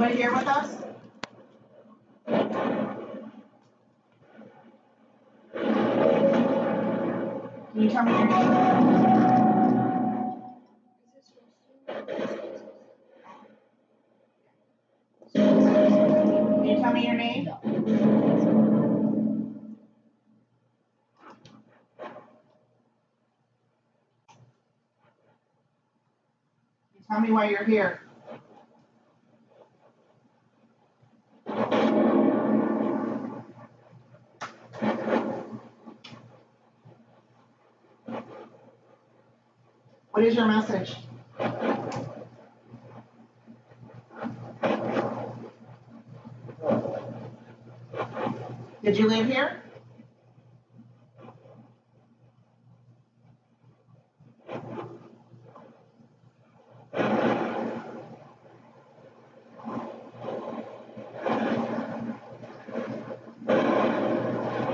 anybody here with us? Can you tell me your name? Can you tell me your name? Tell me why you're here. What is your message? Did you live here?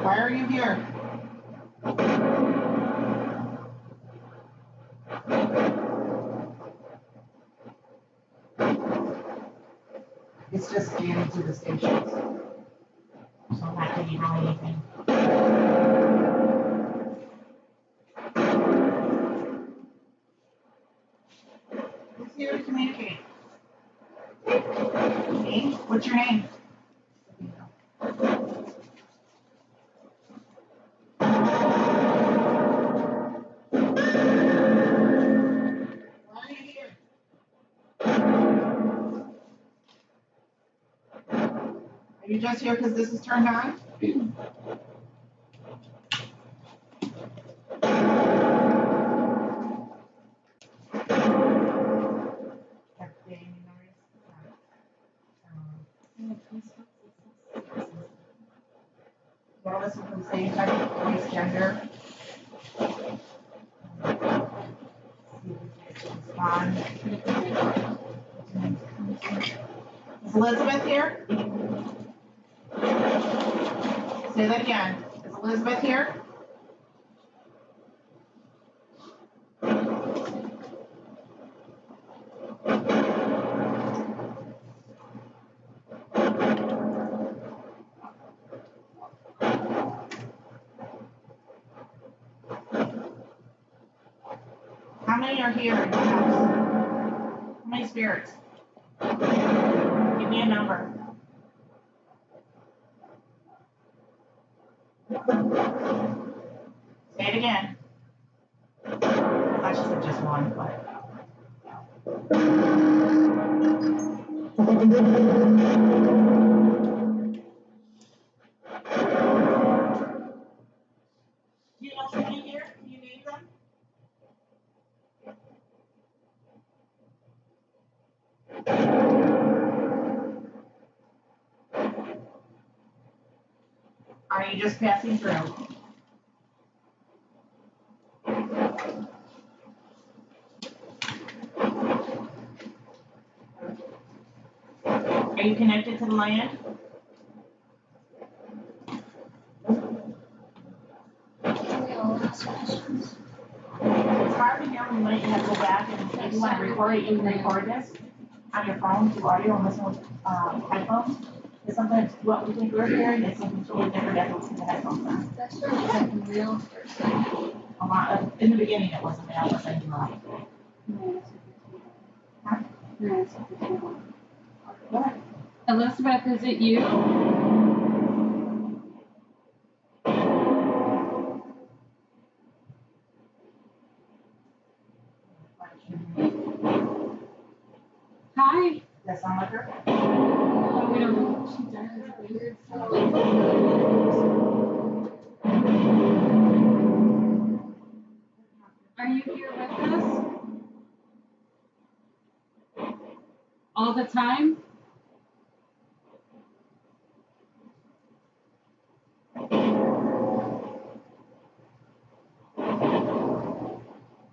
Why are you here? It's just scanning through the stations. So I'm not giving you anything. Who's here to communicate? Me? What's your name? Are you just here because this is turned on? Gotta listen to the same type of voice, gender. Respond. Is Elizabeth here? Say that again. Is Elizabeth here? How many are here in the house? How many spirits? Give me a number. Say it again. I should say just one, but. Do you know somebody here? Can you name them? Are you just passing through? Are you connected to the land? It's hard to hear when you might have to go back and if you want to record it, you can record this on your phone through audio and listen with headphones. Because sometimes what we think we're hearing is something totally different than what the headphones are. That's really real. A lot of, in the beginning it wasn't real, but then wrong. Huh? What? Elizabeth, is it you? Hi. Does that sound like her? Oh, we don't know. She Are you here with us? All the time?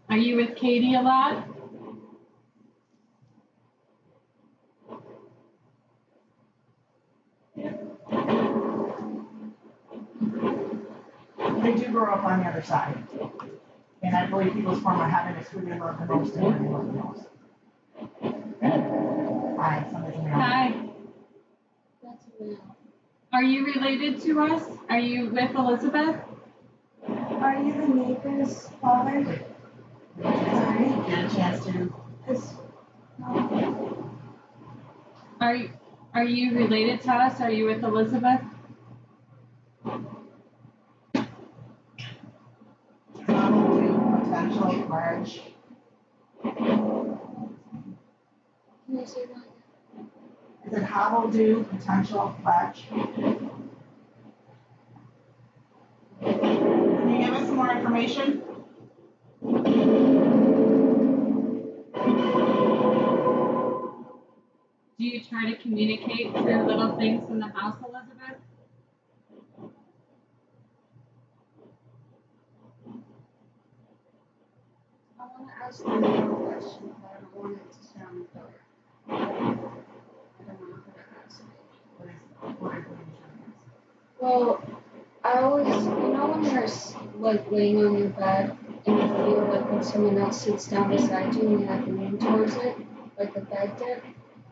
Are you with Katie a lot? They do grow up on the other side. And I believe people's form of heaven is who they love the most and who they love the most. Hi, somebody's in the Hi. Are you related to us? Are you with Elizabeth? Are you the neighbor's father? Sorry. Get a chance to. Are you related to us? Are you with Elizabeth? Potential pledge. Can you say that? Is it how will do potential pledge? Can you give us some more information? Do you try to communicate through little things in the house, Elizabeth? I want to ask them a question, but I don't want it to sound dark. I don't know how to ask it. What are you trying to ask? Well, I always, when you're like laying on your bed and you feel like when someone else sits down beside you and you like lean towards it, like a bed dip,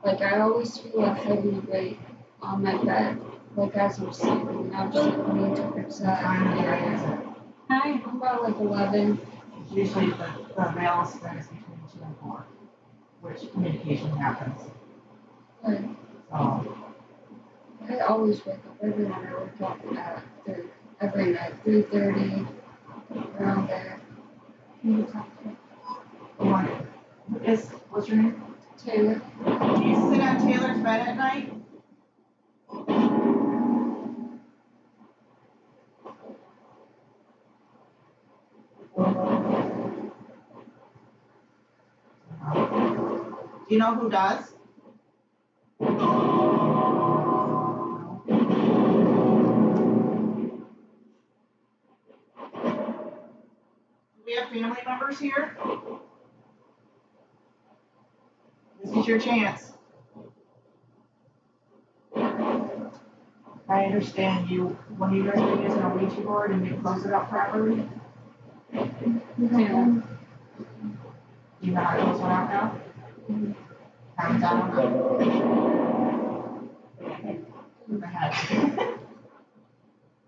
like I always feel a heavy weight on my bed, like as I'm sleeping, and I'll just like lean towards that. Hi. I'm about like 11. Usually the male span is between 2 and 4, which communication happens. Like, So I always wake up every night. I wake up at 3, every night, 3:30, around there. can you talk to what's your name? Taylor. Do you sit on Taylor's bed at night? Do you know who does? Do we have family members here? This is your chance. I understand you, when you guys are using a Ouija board and you close it up properly. Yeah. You know how to close one out now? Count down. In the head.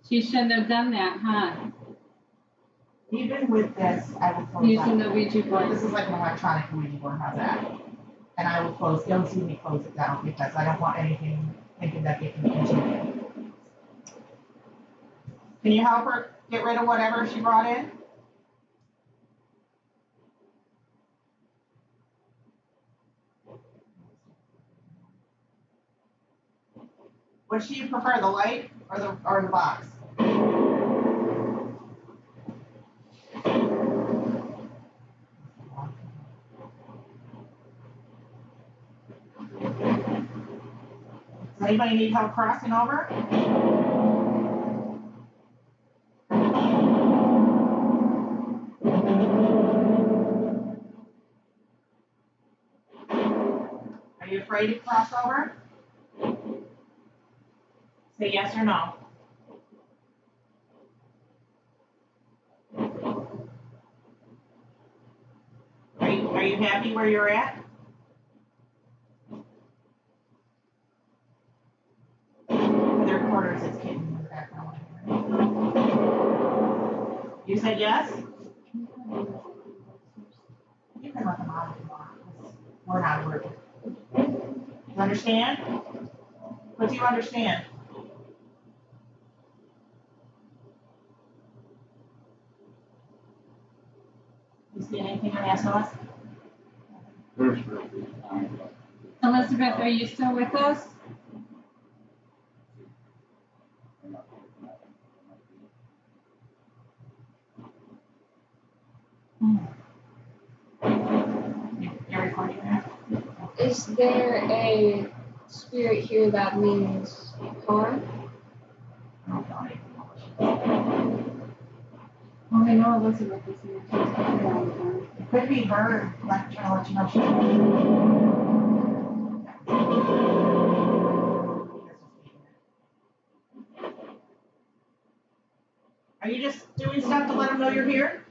She shouldn't have done that, huh? Even with this, I will close Using out. the Ouija board. This is like an electronic Ouija board, how's that? And I will close, you'll see me close it down because I don't want anything thinking that it can continue. Can you help her get rid of whatever she brought in? Which do you prefer, the light or the box? Does anybody need help crossing over? Are you afraid to cross over? Say yes or no. Are you happy where you're at? For the recorders, it's kitten in the background. You said yes? You can let them out if you want. We're not working. You understand? What do you understand? You see anything on SLS? Elizabeth, are you still with us? You're recording that? Is there a spirit here that means harm? I don't know anything. Well, I know Elizabeth is here. She's been here all the time. It could be her, like, trying to let you know she's. Are you just doing stuff to let them know you're here?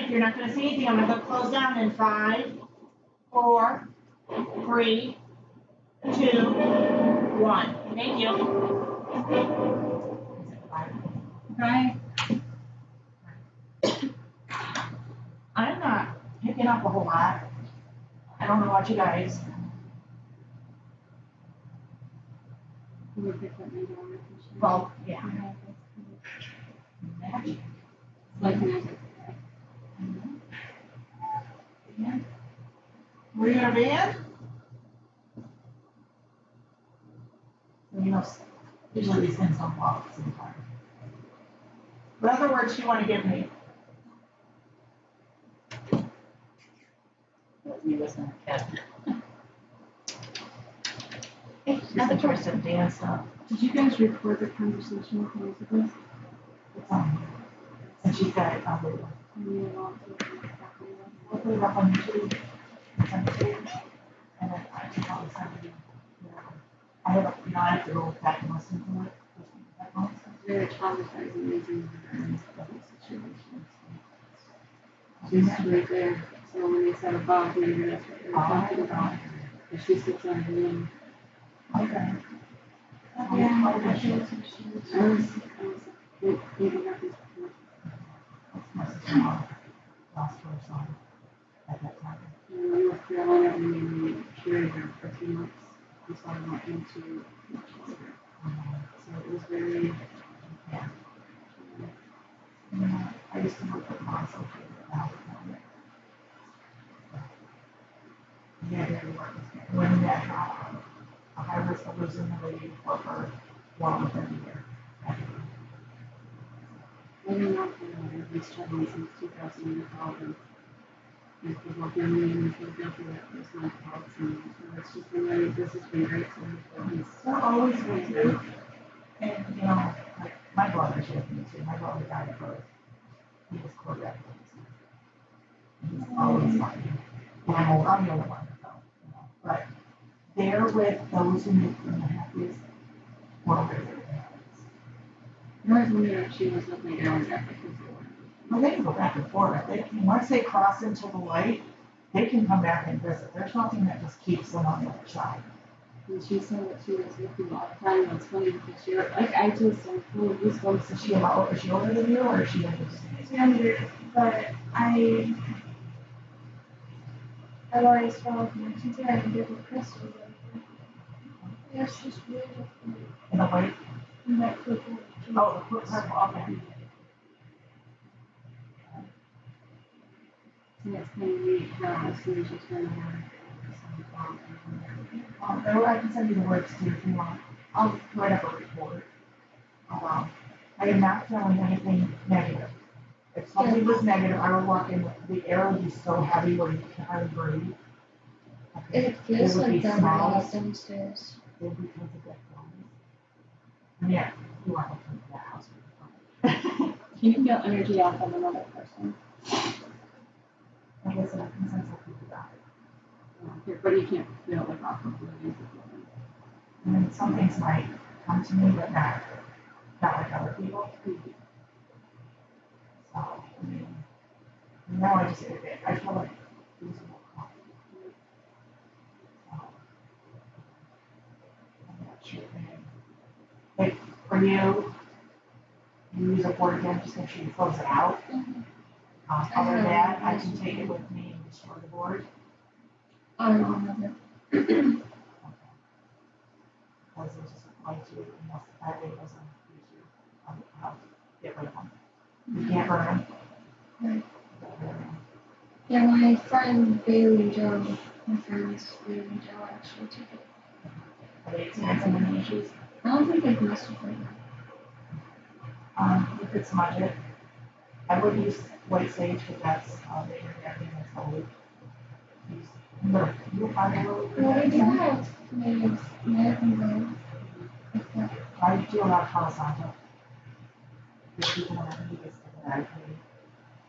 you're not gonna see anything. I'm gonna go close down in 5, 4, 3, 2, 1. Thank you. Bye. I'm not picking up a whole lot. I don't know about you guys. We picked up my daughter. Well, yeah. Yeah, Magic. it's like magic. Yeah. Were you in a band? You know, usually these things don't fall at the same time. What other words do you want to give me? You wasn't a kid. She's interested in dance stuff. Did you guys record the conversation with Elizabeth? And she said it probably will. I'll put it up on YouTube. Send it to you. And then I can probably send you. I have a, I have to go back and listen to it. It's very traumatizing using her in public situations. She's right there. So when they said about me, that's what they were talking about. And she sits on the room. Okay. Yeah, I I was feel I was thinking about this. my sister-in-law lost her son at that time. In North Carolina, and we carried her for 2 months until I went into much longer. So it was very, Yeah. Yeah. I used to work with mom, so she was out with me. Yeah, they work with me. When that a high risk of losing the lady for her well within a year. I don't know, I've been struggling since 2012 and people give me and feel guilty that there's not faults and it's just been really, this has been great for me for these. They're always with you. And, you know, like, my brother's with me too. My brother died at birth. He was Corvette. He's always like, and I'm old, I'm the only one, so, you know, but they're with those who make them the happiest or with their parents. I always wondered if she was with my dad after his war. Well, they can go back and forth. They can, once they cross into the light, they can come back and visit. There's nothing that just keeps them on the other side. And she said that she was with me all the time. It's funny because she, like, I just, I'm full of goosebumps. Is she about, is she older than you or is she younger? younger, but I've always felt connected to her and did with Crystal. Yeah, she's really different. In a way? And that quick Oh, the quick purple, okay. So it's kind of neat how as soon as you turn on, Or I can send you the words too if you want. I'll write up a report. I am not feeling anything negative. If something was negative, I would walk in, the air would be so heavy where you can't hardly breathe. It feels would be like that a lot smells. downstairs. It would be tons of dead bodies. Yeah, you want to come to that house. can you feel energy off of another person? I guess I can sense how people die. But you can't feel it off of the music. I mean, some things might come to me, but not like other people. So, I mean, now I just, I feel like losing more coffee. So, I'm not sure. Like, for you, you use a board again, just make sure you close it out. Other than that, I can take it with me and destroy the board. I don't have it. Because it's just like you, unless that way doesn't use you. I'll get rid of them. You can't burn them. Right. Yeah, my friend Bailey and Joe, my friends Bailey and Joe actually took it. Are they experiencing any issues? I don't think they've messed with it. You could smudge it. I would use white sage, but that's, everything that's holy. You'll find a little. Well, we do have American Girl. I do a lot of Palo Santo. The people when I need this to medicate.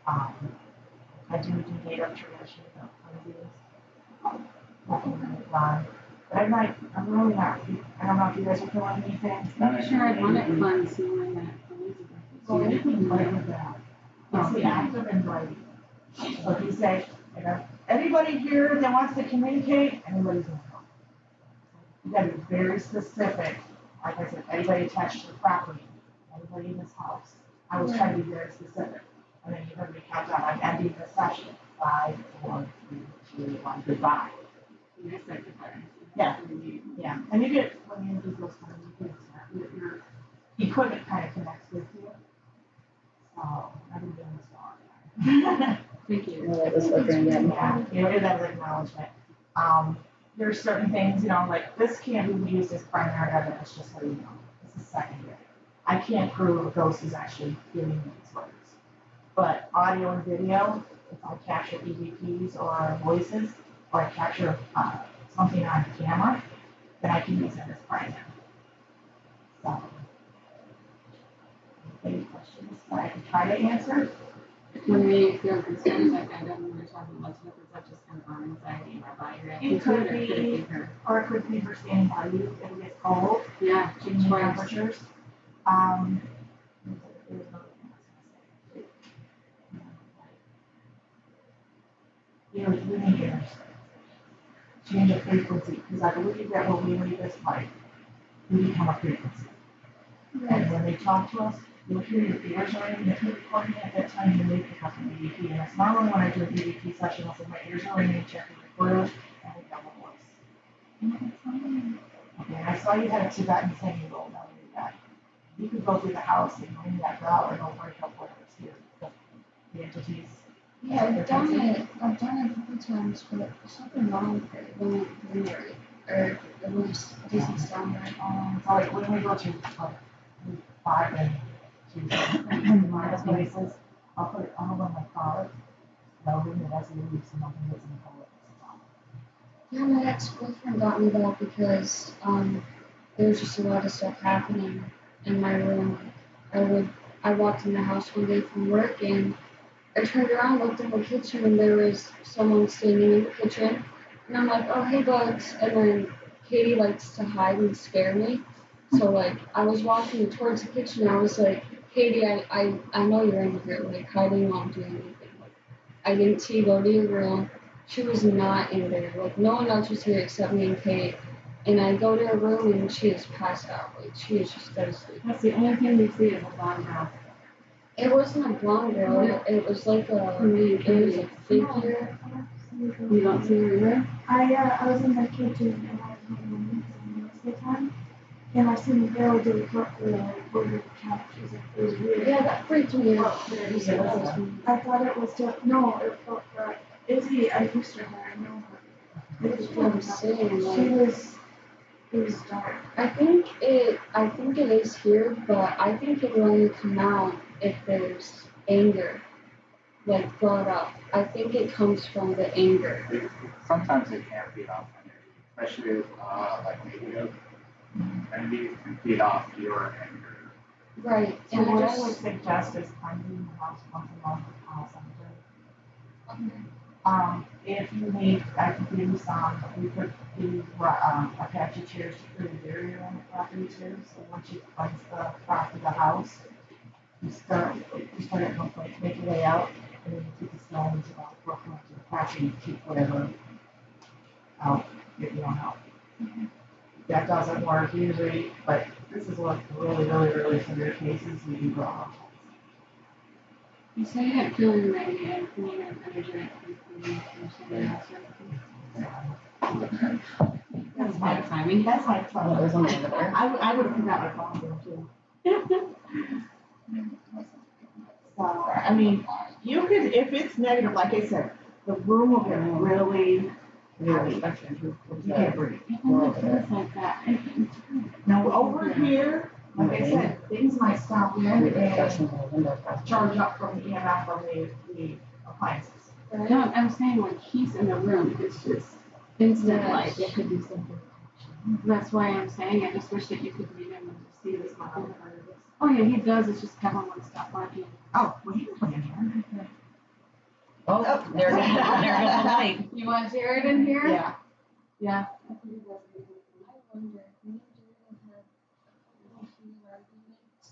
I do native tradition of honeybees. But I'm really not, I don't know if you guys are feeling anything. I'm sure I'd want it fun seeing that Elizabeth. Well, you can play with that. It's the active and dry. So if you say, you know, everybody here that wants to communicate, anybody's in trouble. You gotta be very specific. Like I said, anybody attached to the property, anybody in this house. I was trying to be very specific. And then you heard me count down, I'm ending the session. 5, 4, 3, 2, 1, goodbye. And I said goodbye. Yeah. Yeah, and you get, when you do those kind of things, your equipment kind of connects with you. So, I've been doing this for a long time. Thank you. Yeah, you know, that was acknowledgement. There's certain things, you know, like this can't be used as primary evidence, just so you know. This is secondary. I can't prove those who's actually giving me these words. But audio and video, if I capture EVPs or voices, or I capture something on camera, then I can use that as primary. So, any questions that I can try to answer? When we feel concerned like that, when we're talking about snippets, that just kind of our anxiety and our body reaction It to could it, or could it be her? or it could be her standing by you, if it gets cold, Yeah, changing twice. temperatures. There's another thing I was gonna say. You need to change the frequency, because I believe that when we leave this pipe, we become a frequency. And when they talk to us, you'll hear your ears ringing. If you're recording at that time, you may pick up an EVP. And it's not only when I do an EVP session, I'll say my ears are ringing, check the recorder, and we have a voice. Okay, and I saw you had a Tibetan singing roll down your back. You could go through the house and ring that bell, and it'll break up whatever's here. The entities. Yeah, I've done it a couple times, but there's something wrong with it. It won't ring or it will just doesn't sound right. So like when we go to like 5 and 2 miles places, I'll put it on my car. They'll ring it as we leave, so nothing gets in the car. Yeah, my ex-boyfriend got me that because there was just a lot of stuff happening in my room. I walked in the house one day from work and I turned around, looked in the kitchen, and there was someone standing in the kitchen. And I'm like, oh, hey, bugs. And then Katie likes to hide and scare me. So, like, I was walking towards the kitchen, and I was like, Katie, I know you're in here. Like, hiding won't do anything. Like, I didn't see you go to your room. She was not in there. Like, no one else was here except me and Kate. And I go to her room, and she is passed out. Like, she is just dead asleep. That's the only thing we see is a blonde girl. It wasn't a blonde girl. It was like it was a figure. You don't see her either? I was in the kitchen and I was home most of the time. And I seen the girl do a cartwheel over the couch. It was weird. Yeah, that freaked me out. I thought it was just, no, it felt right. Izzy, I used to her, I know her. It was That's what I'm saying. It was dark. I think it is here, but I think it will only come out if there's anger, like brought up. I think it comes from the anger. Sometimes it can feed off energy, especially like negative energy can feed off your anger. Right. So And what I I would just suggest is cleaning the house once a month with cemetery. If you need, I could do some, we could do Apache chairs to create a barrier on the property too. So once you cleanse the top of the house, you start at one point, make your way out, and then you keep the stones about 4 foot to the property, and keep whatever out that you want out. That doesn't work usually, but this is what really, really, really severe cases we do go out. You say you didn't feel any negative, you need an energetic from somebody else or anything. That's bad timing. That's my trouble. There's one over there. I would have forgot my phone there too. So, I mean, you could, if it's negative, like I said, the room will get really heavy. You can't breathe. It's like that. Now, over here, like I said, things might stop in and charge up from the EMF from the appliances. No, I'm saying like he's in the room, it's just instant like it could do something. That's why I'm saying I just wish that you could read him and just see this happen. Oh yeah, he does, it's just Kevin won't stop barking. Oh, well, you can play in here. Oh, there goes the light. You want Jared in here? Yeah. Yeah. I wonder, me and Jared have had a couple few arguments.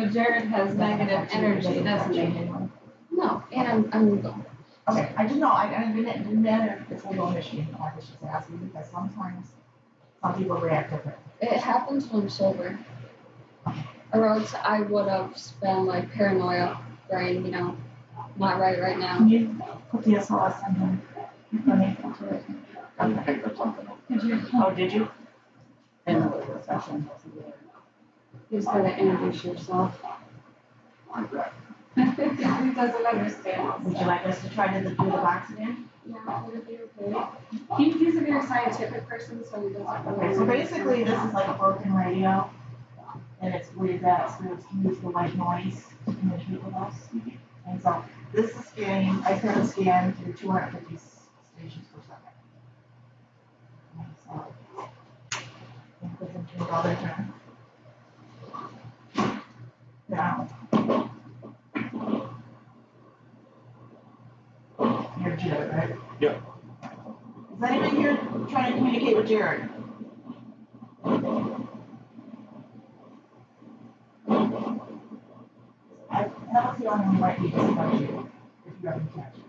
But Jared has negative energy, doesn't he? No, and I'm Okay, I didn't know, I didn't matter if it's legal in Michigan, I was just asking because sometimes some people react different. it happens when I'm sober. Or else I would have been like paranoia brain, not right now. Can you put the SLS on him? For me? I picked up something. Oh, did you? And what the session. You just gotta introduce yourself. I'm good. He doesn't understand. Would you like us to try to do the box again? Yeah, would it be okay? He's a very scientific person, so he doesn't really. Okay, so basically this is like a broken radio. And it's weird that spirits can use the white noise to communicate with us. And so this is scanning, I set a scan to 250 stations per second. And so, and put them to another turn. Now. You're Jared, right? Yep. Is anybody here trying to communicate with Jared? I have a feeling we might need to touch you if you haven't touched it.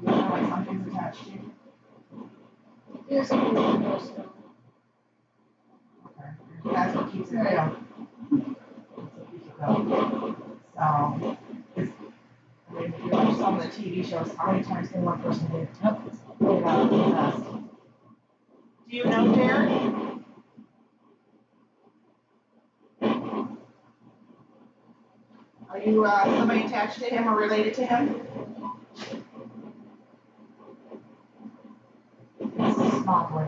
You know, like something's attached to you. Here's something really personal. Okay. That's what keeps it going. That's what keeps it going. So, it's, I mean, if you watch some of the TV shows, how many times can one person get possessed? Do you know Jared? Are you somebody attached to him or related to him? This is a small boy.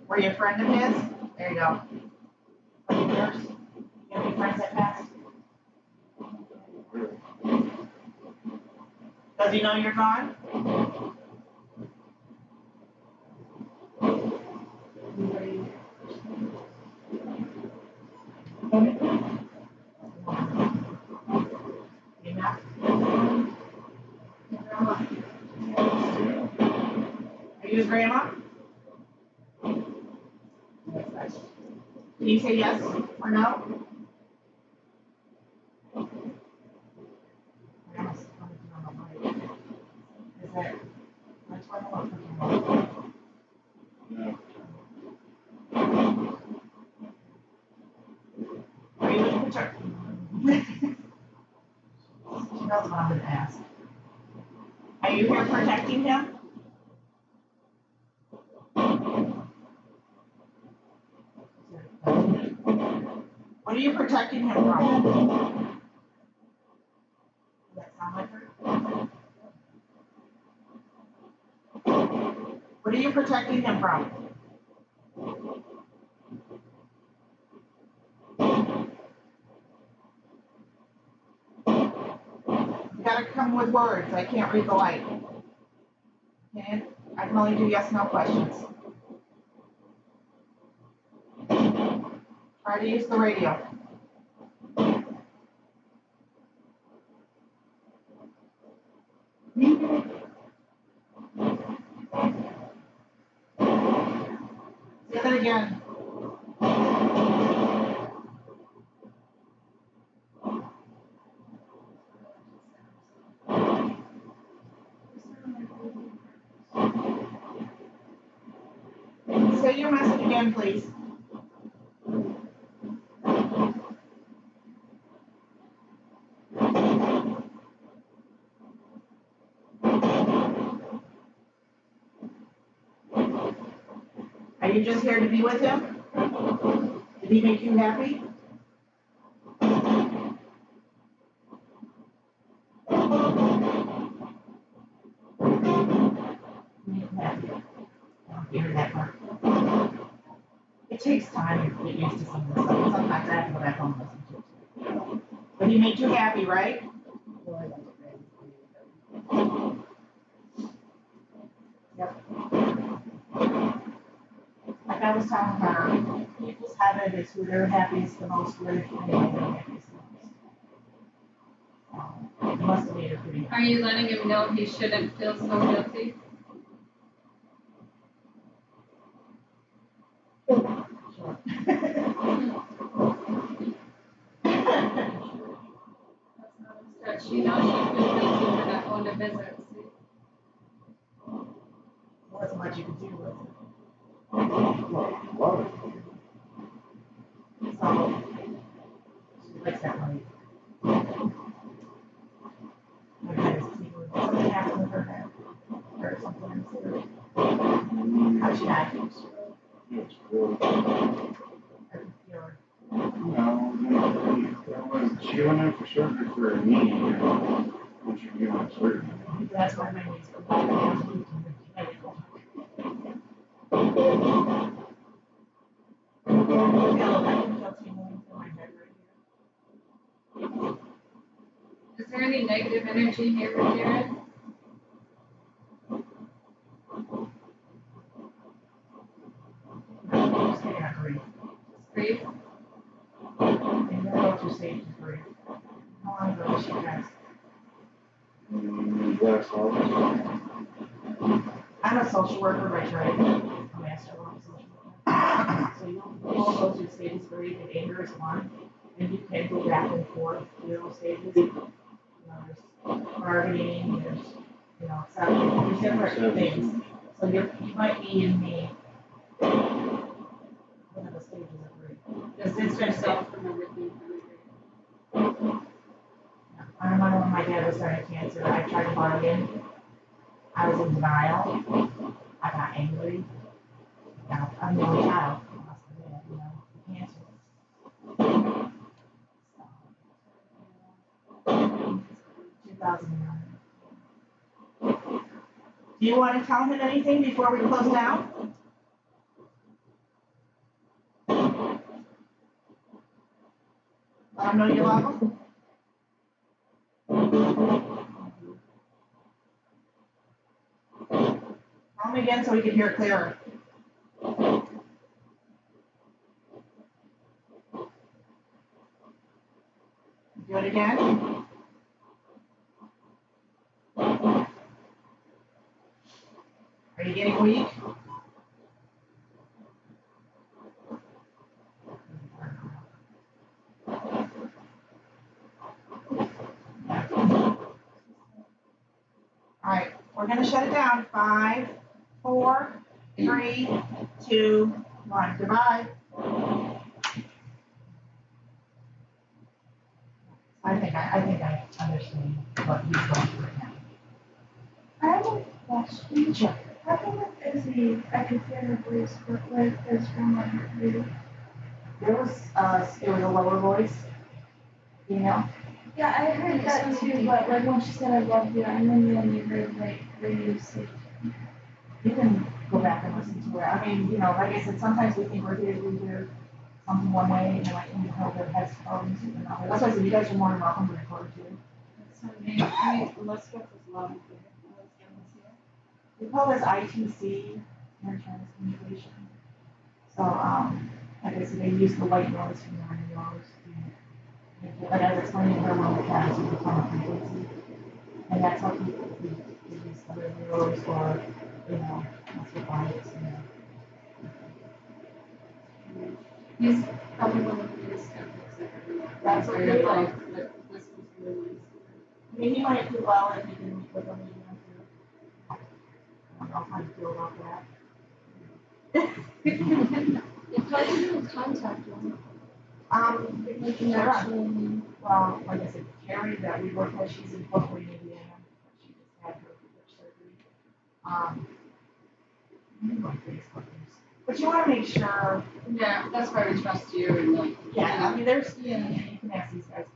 Were you a friend of his? There you go. Are you yours? You have any friends that passed? Does he know you're gone? Enough? Are you his grandma? Can you say yes or no? Is it? Which one am I looking at? No. Are you looking for? She knows what I'm gonna ask. Are you here protecting him? What are you protecting him from? Does that sound like her? What are you protecting him from? You gotta come with words. I can't read the light. Okay? I can only do yes, no questions. Try to use the radio. Say that again. Say your message again, please. Are you just here to be with him? Did he make you happy? Make him happy. I don't hear that part. It takes time to get used to some of this stuff. Sometimes I have to go back home and listen to it. But he made you happy, right? Yep. Like I was telling her, people's heaven is who they're happiest the most with and who they're happiest the most. It must have made her pretty happy. Are you letting him know he shouldn't feel so guilty? Sure. going to visit. There wasn't much you could do with it. Love it. So, she likes that light. Something happened with her head or something. How she died. It's cool. I can feel her. No, she went in for surgery for her knee, when she came out of surgery. That's why my knees go back. I can feel tingling in my head right here. Is there any negative energy here, Jared? Just getting a grief. Grief? And then go through stages of grief. How long ago was she passed? Last August. I'm a social worker by trade. I'm a master level social worker. So you'll go through stages of grief, and anger is one. And you can go back and forth through those stages. There's bargaining, there's, accepting, there's different things. So you might be in the, one of the stages of grief. Distance yourself from everything. I remember when my dad was dying of cancer, I tried to bargain. I was in denial. I got angry. I'm the only child. I lost my dad, cancer. 2009. Do you want to tell him anything before we close down? Let him know you love him? Tell him again so we can hear it clearer. Do it again. Are you getting weak? All right, we're going to shut it down. 5, 4, 3, 2, 1. Goodbye. I think I understand what he's going through right now. I have a question. Sure. How come I could hear her voice, but like it's from like her radio? It was a lower voice, Yeah, I heard that too, but like when she said I love you, and then you only heard like radio station. You can go back and listen to it. I mean, like I said, sometimes we think we hear something one way, and like you know their headphones and another. That's why I said you guys are more than welcome to record too. Let's get this loud. We call this ITC, intertrans communication. So, like I said, they use the white noise from the radios. Like I was explaining to her when we cast, we become a frequency. And that's how people use the radios or, that's what lights, He's probably one of the biggest skeptics I've ever met. That's Right, okay. like, this was really nice. I mean, he might do well if you can meet with him again too. I don't know how you feel about that. If I can contact them, we can Sure. actually. Well, like I said, Carrie that we work with, she's in Fort Wayne, Indiana. She just had her surgery. My Facebook is. But you want to make sure. Yeah, that's why we trust you and like. Yeah, I mean, you can ask these guys.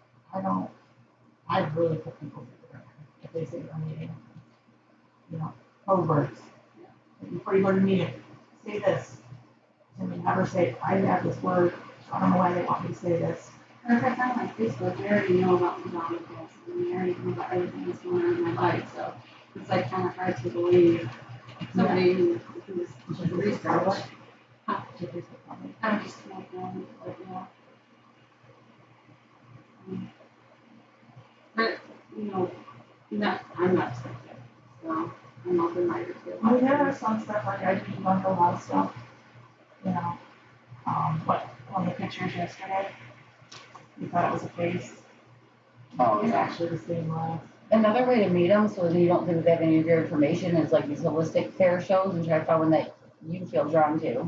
I really put people through if they say they're meeting, code words. Before you go to the meeting, say this. And they never say, I have this word, so I don't know why they want me to say this. And if I find my Facebook, they already know about the job request, and they already know about everything that's going on in my life, so it's like kind of hard to believe somebody who's research. I don't just like them, like, but, I'm not skeptic, so I'm open-minded to it. I mean, there are some stuff like I do debunk a lot of stuff, but on the pictures yesterday, we thought it was a face. Oh, It's yeah. actually the same lens. Another way to meet them so that you don't think that they have any of your information is like these holistic fair shows and try to find one that you feel drawn to.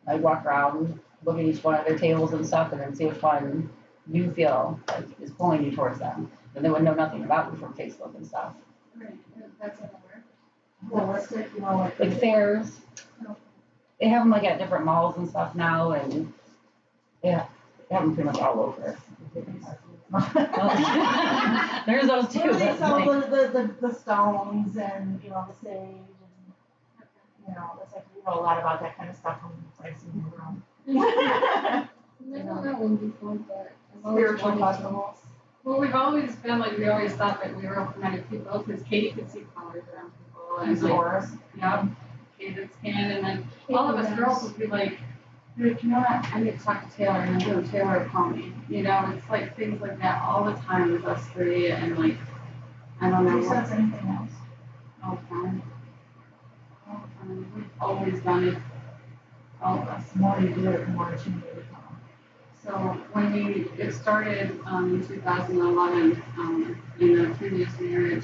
Like walk around, look at each one of their tables and stuff, and then see which one you feel like is pulling you towards them. Then they would know nothing about you from Facebook and stuff. Right, that's another. Holistic, you know, Like fairs. They have them like at different malls and stuff now, and yeah, they have them pretty much all over. There's those too. Where they That's sell like, the stones and, you know, the sage and, you know, it's like, we know a lot about that kind of stuff from places in the world. Never met one before, but I've always Spiritual wanted to. festivals. Well, we've always been like, we always thought that we were open-minded people because Katie could see colors around people and like, Auras. yeah, Katie skin, and then all of us girls would be like, dude, you know what? I need to talk to Taylor, and then Taylor would call me. You know, it's like things like that all the time with us three, and like, I don't know. Do you sense anything else? All the time. All the time. We've always done it. All of us. The more you do it, the more you need it. So when it started in 2011, in the previous marriage,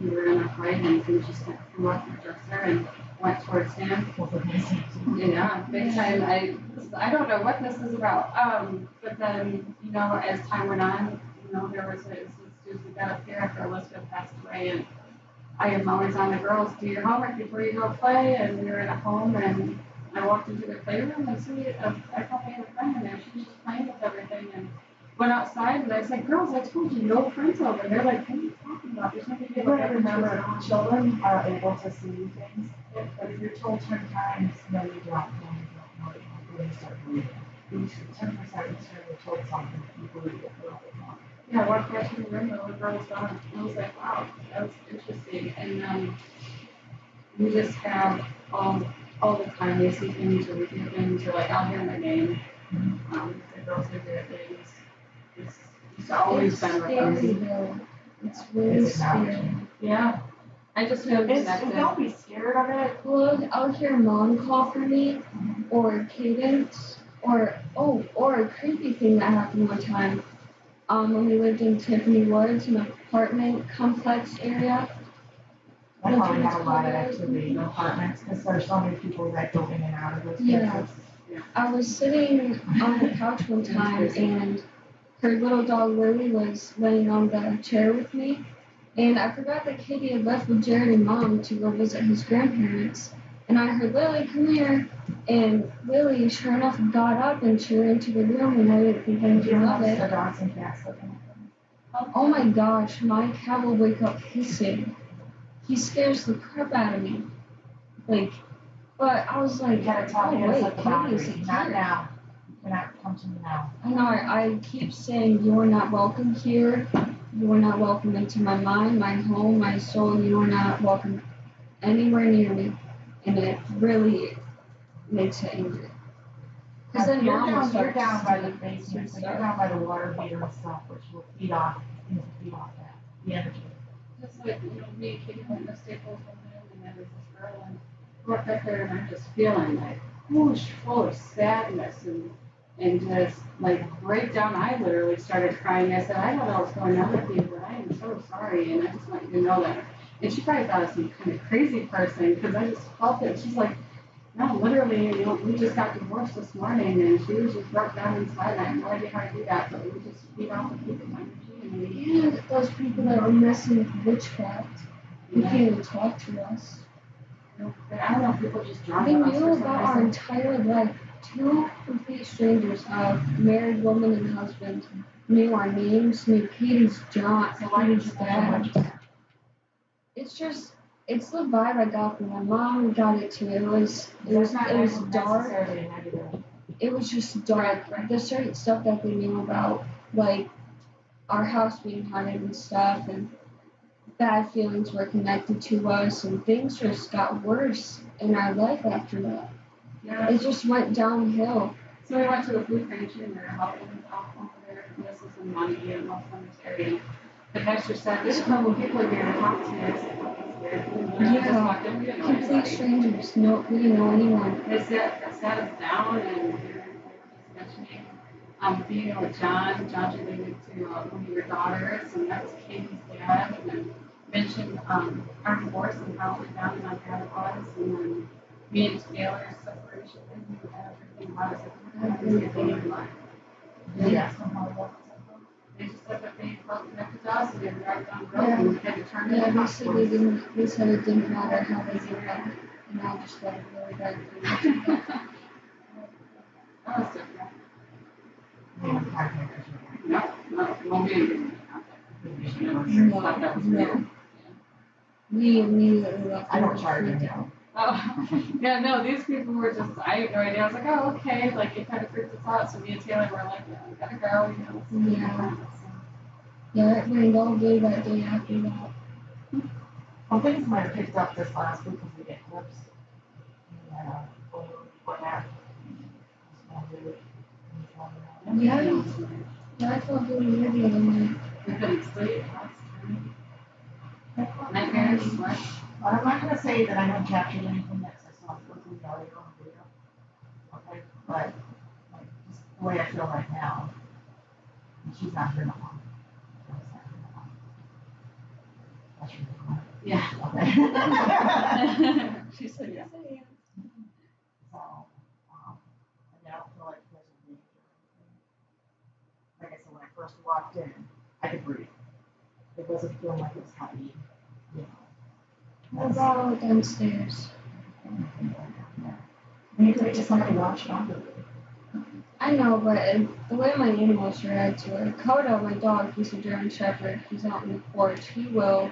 we were in a fight and he just flew off the dresser and went towards him. Yeah, big time. I don't know what this is about. But then, you know, as time went on, you know, there was this dude who got up here after Elizabeth passed away, and I am always on the girls, do your homework before you go play, and we were in a home, and I walked into the playroom and I thought I had a friend in there. She was just playing with everything and went outside and I said, girls, I told you, no friends over. And they're like, what are you talking about? There's nothing You gotta remember, children are able to see things, but if you're told 10 times, no, you don't, then you start believing. 10% you start told something, you believe it a little bit more. Yeah, I walked back in the room, the girl was gone. I was like, wow, that was interesting. And we just have all the time we see things or we do things or like I'll hear my name. The girls are doing things. It's always It's been scary with us. though. It's really scary. Yeah. I just feel connected. Don't be scared of it. Well, I'll hear mom call for me, or Cadence, or a creepy thing that happened one time. When we lived in Tiffany Woods, an apartment complex area. I probably have a lot of activity in apartments because there's so many people that go in and out of those places. Yeah. I was sitting on the couch one time and her little dog Lily was laying on the chair with me. And I forgot that Katie had left with Jared and Mom to go visit his grandparents. And I heard, Lily, come here. And Lily, sure enough, got up and she ran into the room and I didn't think anything of it. Dogs and cats looking at them. Oh my gosh, my cat will wake up hissing. He scares the crap out of me. Like, but I was like, You gotta tell me wait, it's the Katie's boundary, here. not now. You cannot come to me now. I know, I keep saying you are not welcome here. You are not welcome into my mind, my home, my soul. You are not welcome anywhere near me. And it really makes it angry. Because then You're Mom will down, start you're down by the to basement, so stuff. you're down by the water heater and stuff, which will feed off, that, the energy. Just like, you know, me and Katie went to Staples one day and there was this girl and I walked up there and I'm just feeling like whoosh, full of sadness and just like breakdown. I literally started crying. I said, I don't know what's going on with you, but I am so sorry and I just want you to know that. And she probably thought I was some kind of crazy person because I just felt it. She's like, no, literally, you know, we just got divorced this morning and she was just broke down inside. I have no idea how to do that, but we just feed off of people's energy. And those people that were messing with witchcraft, who can't even talk to us. I don't know, people just drawn They to us knew for some about our reason. entire life. Two complete strangers, a married woman and husband, knew our names, knew Katie's job, So why did you Katie's think dad. so much? It's the vibe I got from my mom. Got it too. It was dark. Necessarily negative. It was just dark. There's certain stuff that they knew about, like our house being haunted and stuff, and bad feelings were connected to us, and things just got worse in our life after that. Yeah. It just went downhill. So we went to the food pantry and their help was off over there. And this is in Montague and West Cemetery. And the pastor said, there's a couple people here to talk to me. I said, oh, that's weird. And I just walked in, we didn't know Complete anybody. strangers. No, we didn't know anyone. They sat us down and they were just mentioning Being with John's related to one of your daughters, and that was Katie's dad, and then mentioned our divorce and how it went down and how bad it was, and then me and Taylor's separation and everything. I was like, what is it in life? Yeah. Somehow. They just said that they felt connected to us and they were driving down the road and we had to turn Yeah, it they off. said they didn't, they said it didn't matter how they did that, and I just let it really bad. That was different. Yeah. No, well, we didn't get contact. No, Thought that was no. weird. We immediately left. I don't charge them now. Oh, yeah, no, these people were just, I had no idea. I was like, oh, okay, like it kind of freaked us out. So me and Taylor were like, yeah, we gotta go, you know. Yeah. Yeah, it rained all day that day after that. Well, things might have picked up this last week because we get clips. Yeah. Before that. Yeah. Yeah, I felt really weird the other night. We couldn't sleep. Nightmares, what? But I'm not gonna say that I haven't captured anything that's I saw through the audio and video. Okay, but like just the way I feel right now, and she's not here no more. That's really cool. Yeah. Okay. She said, yeah. So, and I don't feel like there's a danger or anything. Like I said, when I first walked in, I could breathe. It wasn't feeling like it was heavy, you know. What about downstairs? Maybe they just somebody watching over you. I know, but the way my animals react to it, Coda, my dog, he's a German Shepherd. He's out in the porch. He will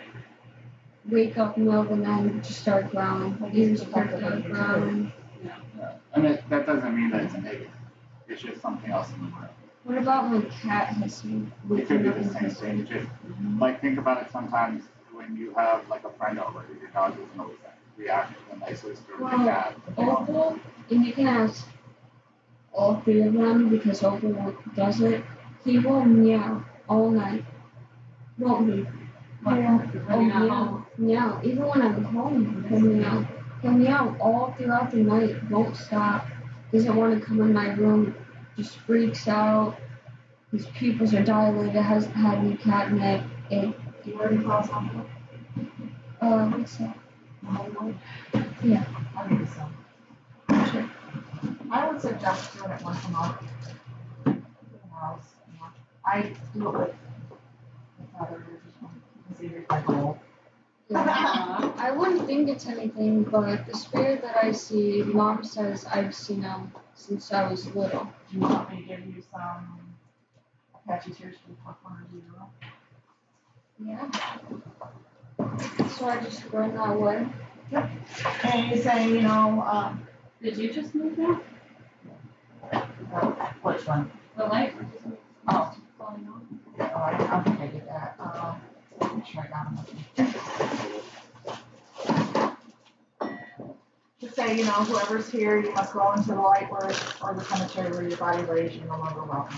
wake up in the middle of the night and just start growling. Ears perked up, growling. Yeah. And that doesn't mean that it's a negative. It's just something else in the room. What about my cat hissing? It could be the same thing. Just like think about it sometimes when you have like a friend over, your dog doesn't always react to the nicest or your cat. Opal, and you can ask all three of them because Opal does it. He will meow all night. Won't he? Yeah. Oh, meow. Meow. Even when I'm home, he'll meow. He'll meow all throughout the night. Won't stop. Doesn't want to come in my room. Just freaks out. His pupils are dilated. Hasn't had any catnip. You already called something? What's that? Yeah. I think so. Sure. I would suggest doing it once a month. I do it with others, because they my goal. Yeah. I wouldn't think it's anything, but the spirit that I see, Mom says I've seen him since I was little. Do you want me to give you some Apache tears for the popcorn or zero? Yeah. So I just run that way. Yep. And you say, you know, Did you just move now? which one? The light? Oh. I think I did that. Make sure I got them. Just say, you know, whoever's here, you must go into the light where, or the cemetery where your body lays, you're no longer welcome.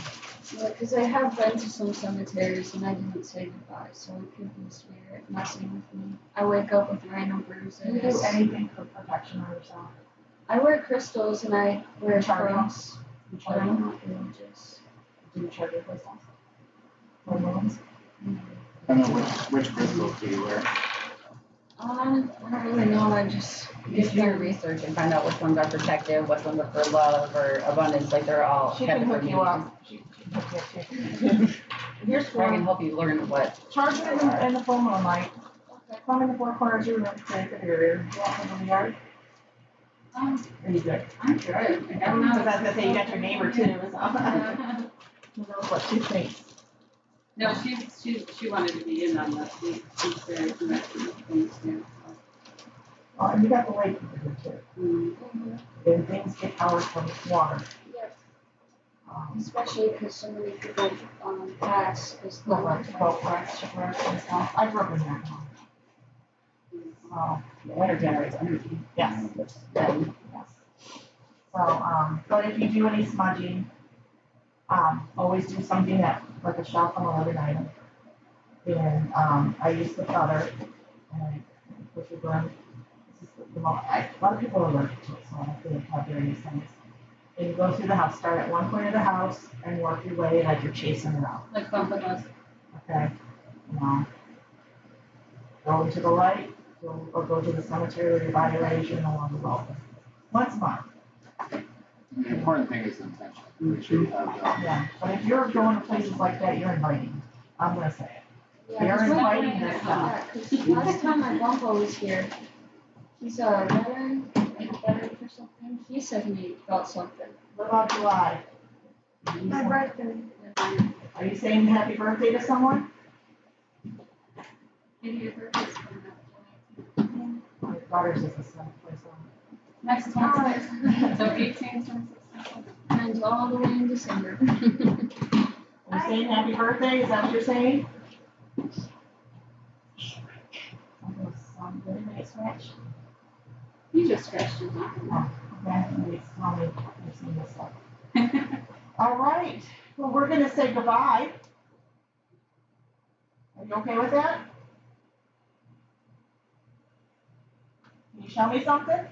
Yeah, because I have been to some cemeteries and I didn't say goodbye, so it could be spirit messing with me. I wake up with random bruises. Do you do anything for protection on yourself? I wear crystals and I wear a Charm. cross. You But charge I'm them? not religious. Do you charge your crystals? Hormones? And then which crystals do you wear? I don't really know. I just Just do your research and find out which ones are protective, which ones are for love or abundance. Like they're all. She can hook you up. She can hook you up too. Here's I four. can help you learn what. Charge it in the full moonlight. Come in the four corners of your room, create the barrier. You want them in the yard? Are you good? I'm good. I got Because I was gonna say, you got your neighbor too, so. Who knows what she thinks. No, she wanted to be in on that. She's very connected with things too. Oh, and you got the lake here too. And things get powered from water. Yep. Especially Especially because so many people pass because the boat wrecks, shipwrecks and stuff. I grew up in that home. So, The water generates energy. yes. Which then Yes. So, but if you do any smudging, always do something that, like a shelf on a living item. And, I use the butter and I push it burn. This is a lot of people are allergic to it, so I have to have various things. And you go through the house, start at one point of the house and work your way like you're chasing it out, Like bumping us. okay? Now, go into the light, or go to the cemetery where your body lays you and no longer welcome. Once a month, The important thing is intention. Make sure you have that. yeah. But if you're going to places like that, you're inviting. I'm gonna say it. Yeah, You're 'cause inviting this stuff. yeah, 'cause last time my grandpa was here, he's a veteran, like a veteran or something. He said he felt something. What about July? My birthday. Are you saying happy birthday to someone? Maybe your birthday's coming up. My daughter's is the same place on. Next month. So 18th, 26th. Mine's all the way in December. Are you saying happy birthday? Is that what you're saying? Anybody scratch? You just scratched his arm. Oh, okay, please tell me you've seen this stuff. All right, well, we're gonna say goodbye. Are you okay with that? Can you show me something?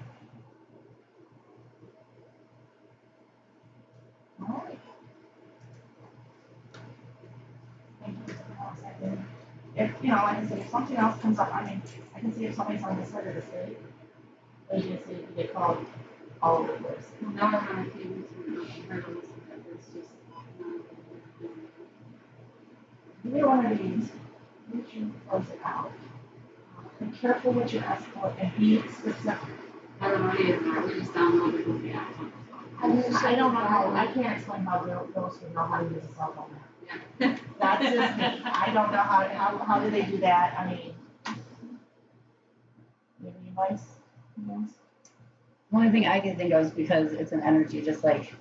All right. Thank you. If, you know, like I said, if something else comes up, I mean, I can see if somebody's on this side of the state, agency, you get called all over the place. Well, now I'm on a few hurdles, but it's just. Either one of these, you can close it out. Be careful with your escort and be specific. I don't know either, we just downloaded the app. I don't know how, I can't explain how those who know how to use a cell phone. Yeah. That's just me. I don't know how do they do that? I mean, maybe advice? Yes. The only thing I can think of is because it's an energy, just like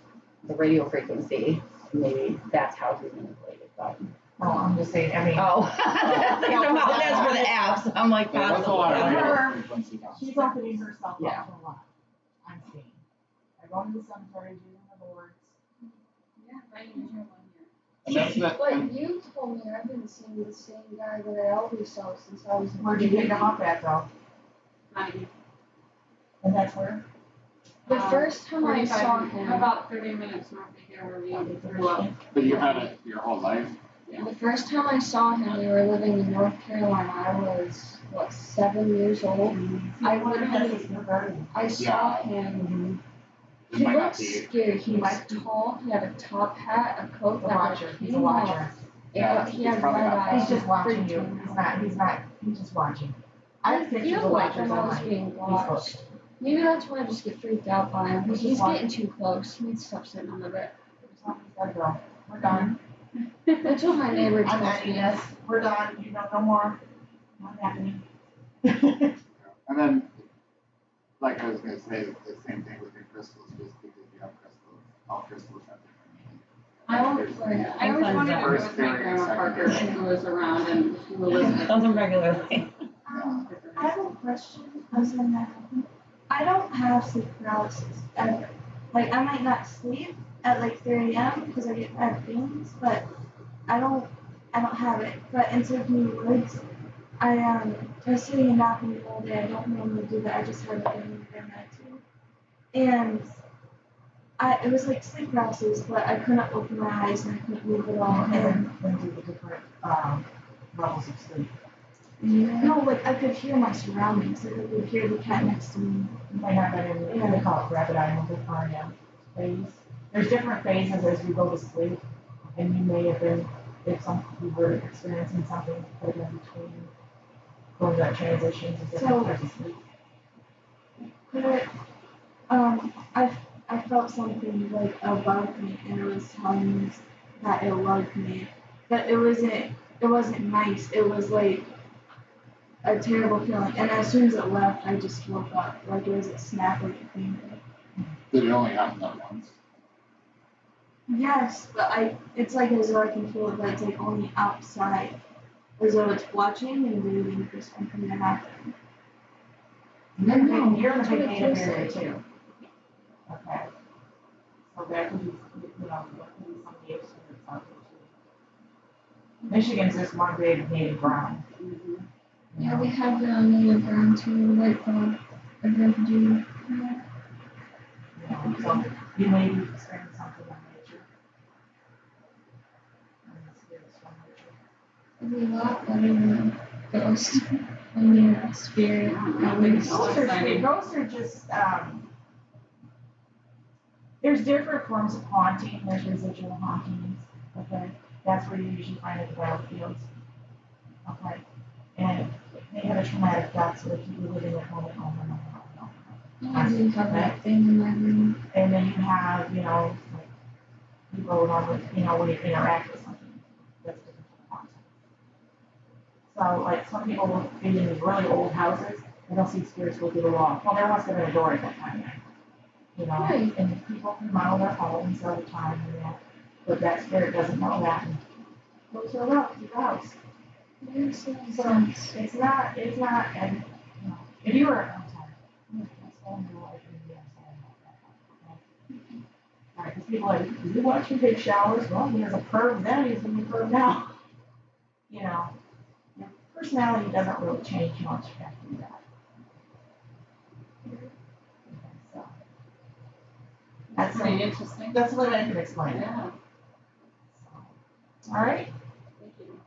the radio frequency. Maybe that's how he's manipulated. But Oh, I'm just saying, I mean. oh, that's for the apps. I'm like, Yeah, that's a lot of Possibly. radio frequency now. She's opening herself up to Yeah. a lot. I'm seeing. I go to the cemetery, using the boards. Yeah, right, you one here. And that's the, But you told me I've been seeing the same guy that I always saw since I was a Where'd you pick them up at though? Right. And that's where? The first time I saw him, About 30 minutes north of here where we grew up. but you had it your whole life. the first time I saw him, we were living in North Carolina. I was, what, 7 years old? I I saw him. It He might not looked be. scary. He was tall. He had a top hat, a coat The that watcher, he's a came off. watcher. Yeah, He he's had probably red not- eyes. He's just watching freaked you. me He's just watching. I I have pictures feel of like watchers I'm on always my being Facebook. watched. Maybe that's why I just get freaked out by him. Because He's he's watching. getting too close. He needs to stop sitting on the bed. Gotta go. We're done. That's what my neighbor I'm tells ending me. this. We're done. You know, no more. Not happening. And then, like I was gonna say, the same thing with your crystals, just because you have crystals, all crystals have different I always wanted to go First with my theory, grandma second Parker theory. who was around and who was doesn't regularly. I have a question. Other than that, I don't have sleep paralysis ever. Like I might not sleep at like 3 a.m. because I get bad feelings, but I don't have it. But in taking the woods, I was sitting and napping all day. I don't normally do that. I just had it in my attitude. And it was like sleep paralysis, but I couldn't open my eyes and I couldn't move at all. And When do the different levels of sleep. no, like I could hear my surroundings. Like I could hear the cat next to me. You might have that in they call it rapid eye movement REM phase. There's different phases as you go to sleep, and you may have been, if you were experiencing something, put in between going to that transition to different parts of sleep. But I felt something like above me, and it was telling me that it loved me, but it wasn't nice. It was like a terrible feeling, and as soon as it left, I just woke up. Like it was a snap of a finger. Did it only happen that once? Yes, but it's like as though I can feel it, but it's like only outside, as though it's watching and waiting for something to happen. You're in the That's what big it native feels area like. too. Okay. So that could be, that could be some native spirits out there too. Michigan's just one big native ground. Yeah, we have the native ground too, like the refugee. So You may be experiencing something in nature. And the spirits from nature. It'd be a lot better than a ghost. I mean, a spirit. Ghosts are just, there's different forms of haunting. There's residual hauntings. Okay. That's where you usually find it in the battlefields. Okay. And they have a traumatic death, so they keep you living at home and home and home and home and home. I do have that thing in my room. And then you have, you know, like, you go along with, you know, when you interact with something. That's different from haunting. So, like, some people will be in these really old houses, and they'll see spirits go through the wall. Well, there must have been a door at that time. You know, Right. and people come out of their homes all the time and that, but that spirit doesn't know that and goes around to the house. Makes So sense. it's not, and, you know, if you were, I'm sorry, that's all in your life, maybe I'm sorry about that. Okay? All right, because people are like, do you watch me take showers? Well, he has a perv then, he's gonna be perv now. You know, your personality doesn't really change much after that. So. That's pretty interesting. That's what I can explain. Yeah. So, all right, Thank you.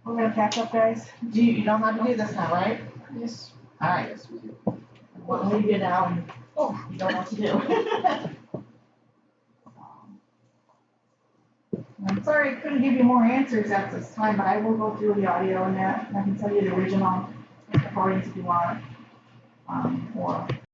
we're gonna catch up, guys. You know how to do this now, right? Yes. All right. Yes, we do. We'll leave you now and, you don't know what to do. I'm sorry I couldn't give you more answers at this time, but I will go through the audio and that, and I can tell you the original recordings if you want, or